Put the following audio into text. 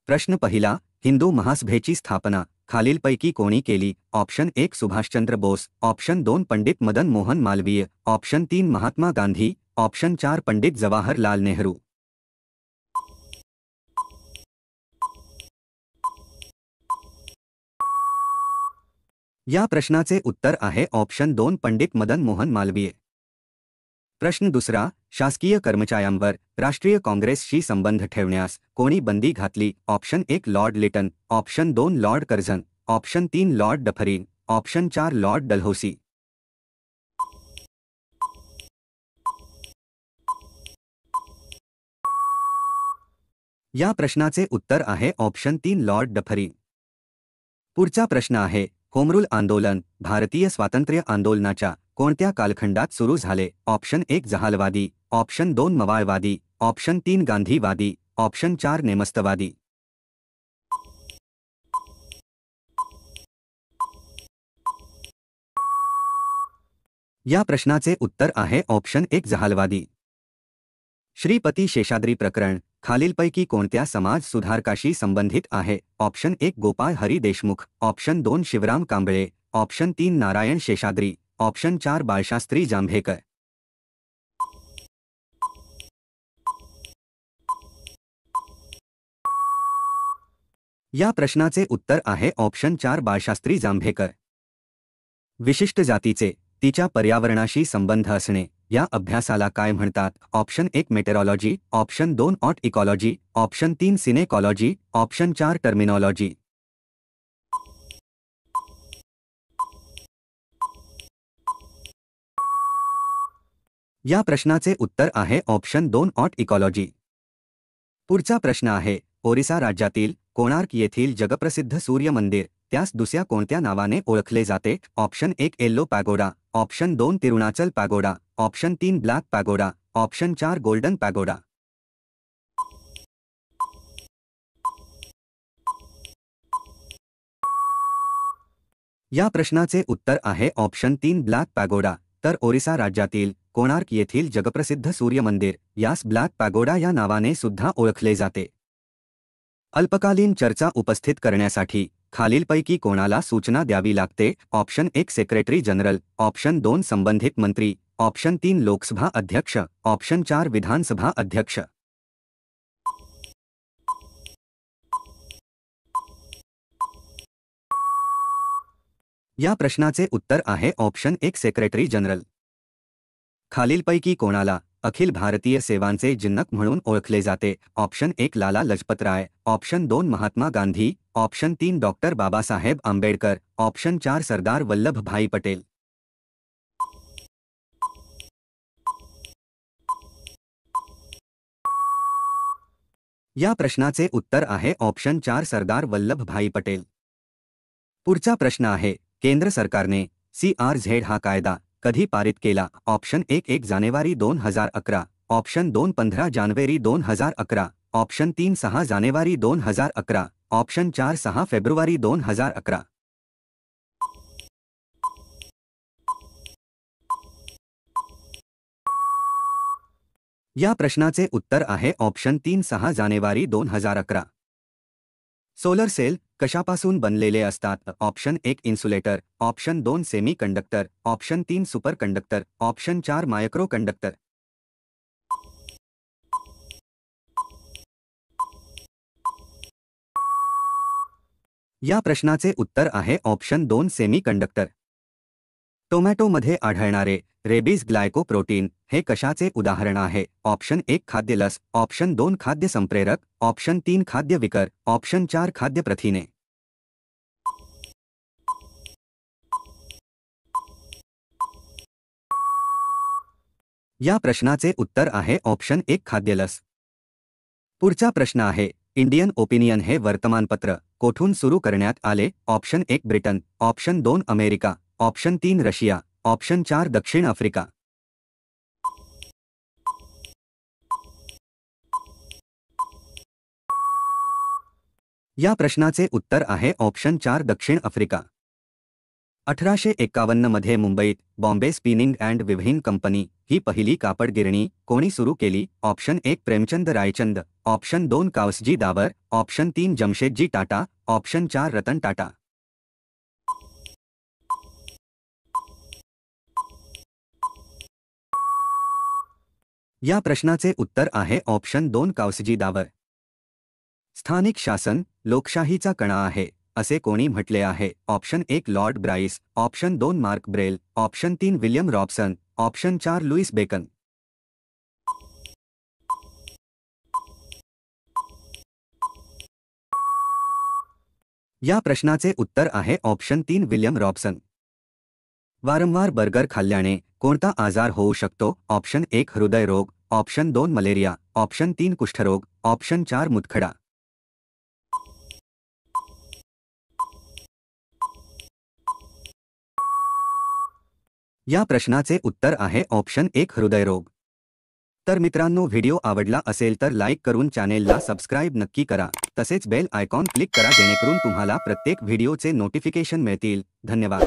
प्रश्न पहिला, हिंदू महासभेची स्थापना खालीलपैकी कोणी केली? Option 1 Subhashchandra Bose, option 2 Pandit Madan Mohan Malaviya, option 3 Mahatma Gandhi, option 4 Pandit Jawaharlal Nehru. या प्रश्नाचे उत्तर आहे ऑप्शन 2 पंडित मदन मोहन मालवीय. प्रश्न दुसरा, शासकीय कर्मचाऱ्यांवर राष्ट्रीय काँग्रेसशी संबंध ठेवण्यास कोणी बंदी घातली? Option 1 Lord Lytton, option 2 Lord Curzon, option 3 Lord Dufferin, option 4 Lord Dalhousie. या प्रश्नाचे उत्तर आहे ऑप्शन 3 लॉर्ड डफरीन. पुढचा प्रश्न आहे, होमरूल आंदोलन भारतीय स्वातंत्र्य आंदोलनाच्या कोणत्या कालखंडात सुरू झाले? ऑप्शन 1 जहालवादी, ऑप्शन 2 मवाळवादी, ऑप्शन 3 गांधीवादी, ऑप्शन 4 नेमस्तवादी. या प्रश्नाचे उत्तर आहे ऑप्शन 1 जहालवादी. श्रीपती शेषाद्री प्रकरण खालीलपैकी कोणत्या समाज सुधारकाशी संबंधित आहे? Option 1 Gopal Hari Deshmukh, option 2 Shivram Kamble, option 3 Narayan Sheshadri, option 4 Balshastri Jambhekar. या प्रश्नाचे उत्तर आहे ऑप्शन 4 बाळशास्त्री जांभेकर. विशिष्ट जातीचे तिच्या पर्यावरणाशी संबंध असणे या अभ्यासाला काय म्हणतात? ऑप्शन 1 मेटेरॉलॉजी, ऑप्शन 2 ऑट इकॉलॉजी, ऑप्शन 3 सिनेकॉलॉजी, ऑप्शन 4 टर्मिनॉलॉजी. या प्रश्नाचे उत्तर आहे ऑप्शन 2 ऑट इकॉलॉजी. पुढचा प्रश्न आहे, ओरिसा राज्यातील कोणार्क येथील जगप्रसिद्ध सूर्य मंदिर त्यास दुसऱ्या कोणत्या नावाने ओळखले जाते? ऑप्शन 1 येल्लो पॅगोडा, ऑप्शन 2 तिरुणाचल pagoda, option 3 black pagoda, option 4 golden pagoda. या प्रश्नाचे उत्तर आहे ऑप्शन 3 ब्लॅक पॅगोडा. तर ओरिसा राज्यातील कोणार्क येथील जगप्रसिद्ध सूर्य मंदिर यास ब्लॅक पॅगोडा या नावाने सुद्धा ओळखले जाते. अल्पकालीन चर्चा उपस्थित करण्यासाठी खालीलपैकी कोणाला सूचना द्यावी लागते? ऑप्शन 1 सेक्रेटरी जनरल, ऑप्शन 2 संबंधित मंत्री, ऑप्शन 3 लोकसभा अध्यक्ष, ऑप्शन 4 विधानसभा अध्यक्ष. या प्रश्नाचे उत्तर आहे ऑप्शन 1 सेक्रेटरी जनरल. खालीलपैकी कोणाला अखिल भारतीय सेवांचे जनक म्हणून ओळखले जाते? Option 1 Lala Lajpat Rai, option 2 Mahatma Gandhi, option 3 doctor Babasaheb Ambedkar, option 4 Sardar Vallabhbhai Patel. या प्रश्नाचे उत्तर आहे ऑप्शन 4 सरदार वल्लभभाई पटेल. पुढचा प्रश्न आहे, केंद्र सरकारने CRZ हा कायदा कधी पारित केला? ऑप्शन 1 1 जानेवारी 2011, ऑप्शन 2 15 जानेवारी 2011, ऑप्शन 3 6 जानेवारी 2011, ऑप्शन 4 6 फेब्रुवारी 2011. या प्रश्नाचे उत्तर आहे ऑप्शन 3 6 जानेवारी 2011. सोलर सेल कशापासून बनलेले असतात? Option 1 insulator, option 2 semi conductor, option 3 super conductor, option 4 micro conductor. या प्रश्नाचे उत्तर आहे ऑप्शन 2 सेमी कंडक्टर. टोमॅटोमध्ये आढळणारे रेबीज ग्लायकोप्रोटीन हे कशाचे उदाहरण आहे? ऑप्शन 1 खाद्यलस, ऑप्शन 2 खाद्य संप्रेरक, ऑप्शन 3 खाद्य विकर, ऑप्शन 4 खाद्य प्रथिने. या प्रश्नाचे उत्तर आहे ऑप्शन 1 खाद्यलस. पुढचा प्रश्न आहे, इंडियन ओपिनियन हे वर्तमानपत्र कोठून सुरू करण्यात आले? Option 1 Britain, option 2 America, option 3 Russia, option 4 दक्षिण आफ्रिका. या प्रश्नाचे उत्तर आहे ऑप्शन 4 दक्षिण आफ्रिका. 1851 मध्ये मुंबईत Bombay spinning and weaving company ही पहिली कापड गिरणी कोणी सुरू केली? ऑप्शन 1 प्रेमचंद रायचंद, ऑप्शन 2 कावसजी दावर, ऑप्शन 3 जमशेदजी टाटा, ऑप्शन 4 रतन टाटा. या प्रश्नाचे उत्तर आहे ऑप्शन 2 कावसजी दावर. स्थानिक शासन लोकशाहीचा कणा आहे असे कोणी म्हटले आहे? Option 1 Lord Bryce, option 2 Mark Braille, option 3 William Robson, option 4 Lewis Bacon. या प्रश्नाचे उत्तर आहे ऑप्शन 3 विल्यम रॉबसन. वारंवार बर्गर खाल्ल्याने कोणता आजार होऊ शकतो? ऑप्शन 1 हृदयरोग, ऑप्शन 2 मलेरिया, ऑप्शन 3 कुष्ठरोग, ऑप्शन 4 मुतखडा. या प्रश्नाचे उत्तर आहे ऑप्शन 1 हृदयरोग. तर मित्रांनो, व्हिडिओ आवडला असेल तर लाईक करून चॅनेलला सबस्क्राईब नक्की करा. तसेच बेल आयकॉन क्लिक करा जेणेकरून तुम्हाला प्रत्येक व्हिडिओचे नोटिफिकेशन मिळतील. धन्यवाद.